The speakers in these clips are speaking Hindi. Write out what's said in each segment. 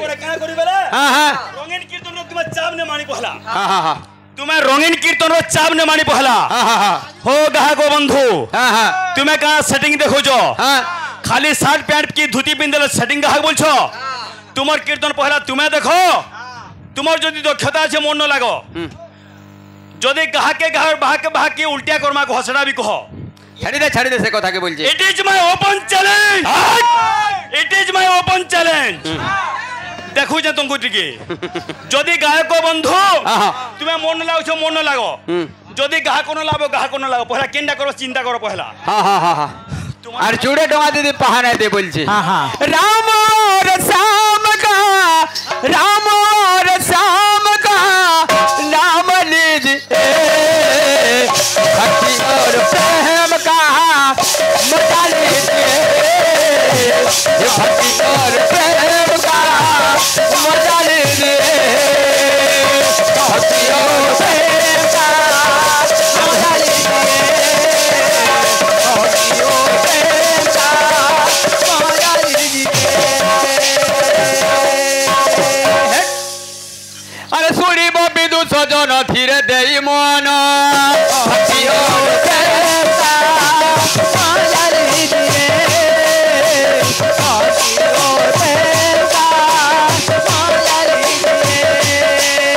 परे का करी बेले हां हां रंगीन कीर्तन रो तुम्हें चाप ने मानी पहला हां हां हां तुम्हें रंगीन कीर्तन रो चाप ने मानी पहला हां हां हां हो गाह को बंधु हां हां तुम्हें कहां सेटिंग देखो जो हां खाली शर्ट पैंट की धोती पिंदले सेटिंग गाह बोलछो तुमर कीर्तन पहला तुम्हें देखो तुमर जदी दक्षता আছে মন ন লাগো যদি গাহকে বাহাকে উল্টিয়া কর্মা কো হসড়া বি কহ ছাড়ি দে সে কথা কে বলছি it is my open challenge it is my open challenge দেখো যে তুমি টিকে যদি গায়ক বন্ধু তুমি মন লাগাছো মন লাগো যদি গাহক ন লাগো পহলা কেনটা করো চিন্তা করো পহলা হ্যাঁ আর চুড়ে ডোঙা দিদি পাহাড়ে দে বলছি রাম রাম का राम राम का नाम लीजिए भक्ति और प्रेम का मजा लीजिए भक्ति और प्रेम का मजा लीजिए भक्ति और प्रेम का मजा लीजिए भक्ति और प्रेम का मजा लीजिए अरे सुनी बबी दु सजन धीरे देई मन भक्ति और प्रेम का मजा लीजिए भक्ति और प्रेम का मजा लीजिए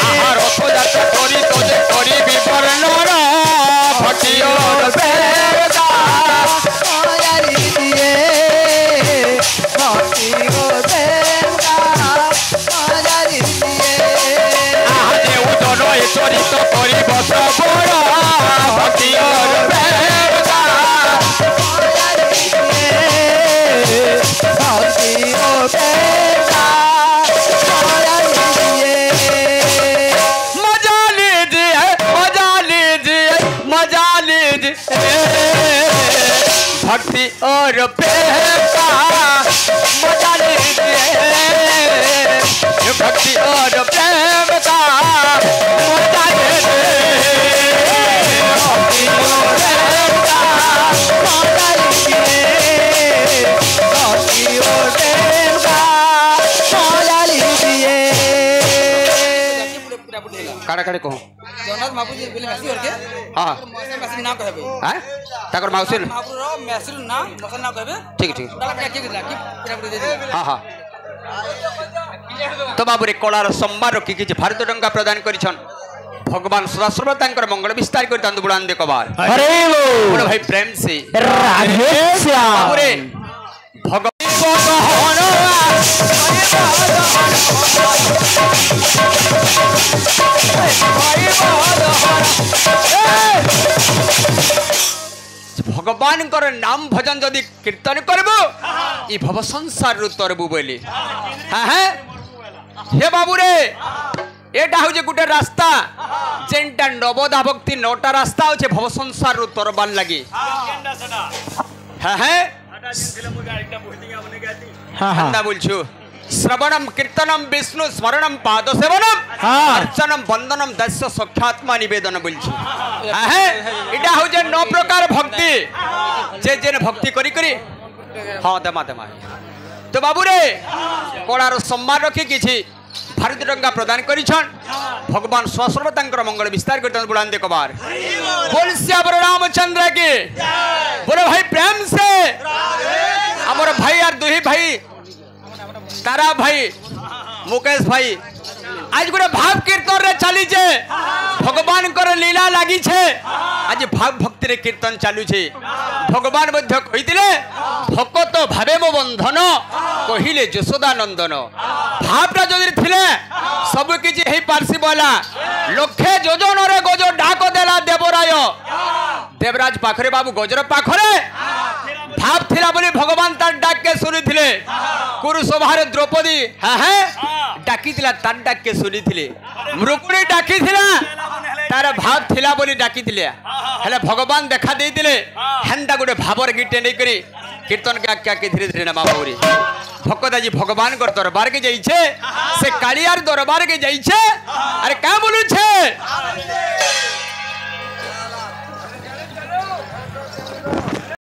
आहार रथ जात्रा करी तोजे करी विवरण भक्ति और प्रेम का मजा लीजिए भक्ति और प्रेम का मजा लीजिए चरित करी बस बड़ भक्ति और प्रेम का भक्ति और प्रेम का मजा लीजिए मजा लीजिए मजा लीजिए भक्ति और प्रेम का मजा लीजिए भक्ति और प्रेम का मजा लीजिए भक्ति और प्रेम का मजा लीजिए भक्ति और प्रेम का मजा लीजिए काड़ा काड़े कहो जगन्नाथ महाप्रभु जी बोले मैसी करके हां मैसी ना कहबे हैं ताकर माउसिल महाप्रभु रो मैसी ना मसल ना कहबे ठीक डाला क्या की पूरा पूरा दे दे हां हां तो बाबू रे कलार सम्मान रखी कि भारत टंका प्रदान करिछन भगवान सदाशिव मंगल विस्तार कर तंदु बुलान दे कबार अरे बोलो भाई प्रेम से राधे श्याम बाबू रे भगवान भगवान कर नाम भजन जदि कीर्तन करबो ई भव संसार रु तरबु बोली हां हे बाबू रे एटा हो जे गुटे रास्ता जेंटा नवदा भक्ति नौटा रास्ता हो जे भव संसार रु तरबान लागि हां हां बोलछु श्रवणम कीर्तनम विष्णु स्मरणम पाद सेवनम अर्चनम वंदनम दस्य साक्षात्मा निवेदन बोलछु इटा हो जे 9 प्रकार भक्ति जे जेन भक्ति करी करी हां दमा तो बाबू रे कलार सम्मान रखी किछि भारत टंका प्रदान करिछन भगवान सदाशिव तांकर मंगल विस्तार करतन बुलान दे कबार बोल श्याम रामचंद्र के बोलो भाई प्रेम से हमर भाई और दुही भाई तारा भाई मुकेश भाई आज गोटे भाव कीर्तन रे चली छे भगवान कर लीला लगी छे आज भाव भक्ति रे कीर्तन चालू छे भगवान मध्य कहितिले भक्त भावे मो बंधन कहिले यशोदा नंदन भावटा जदि थिले सब किछि हेई पारसी बोला लक्षे योजन रे गज डाक देला देवराय देवराज पाखरे बाबू गजर पाखरे भाव थिला बोली भगवान तार डाक के सुनी थिले कुरुसभारे द्रौपदी हां डाकी थिला तार डाक के सुनी थिले मृकुड़ी डाकी थिला तार भाव थिला बोली डाकी थिले हेले भगवान देखा देई थिले हेंदा गुडे भावर गिटे नै करी कीर्तन के आज्ञा के धीरे धीरे नमा बाबूरी भक्ता जी भगवान कर दरबार के जाई छे से कालियार दरबार के जाई छे अरे का बोलू छे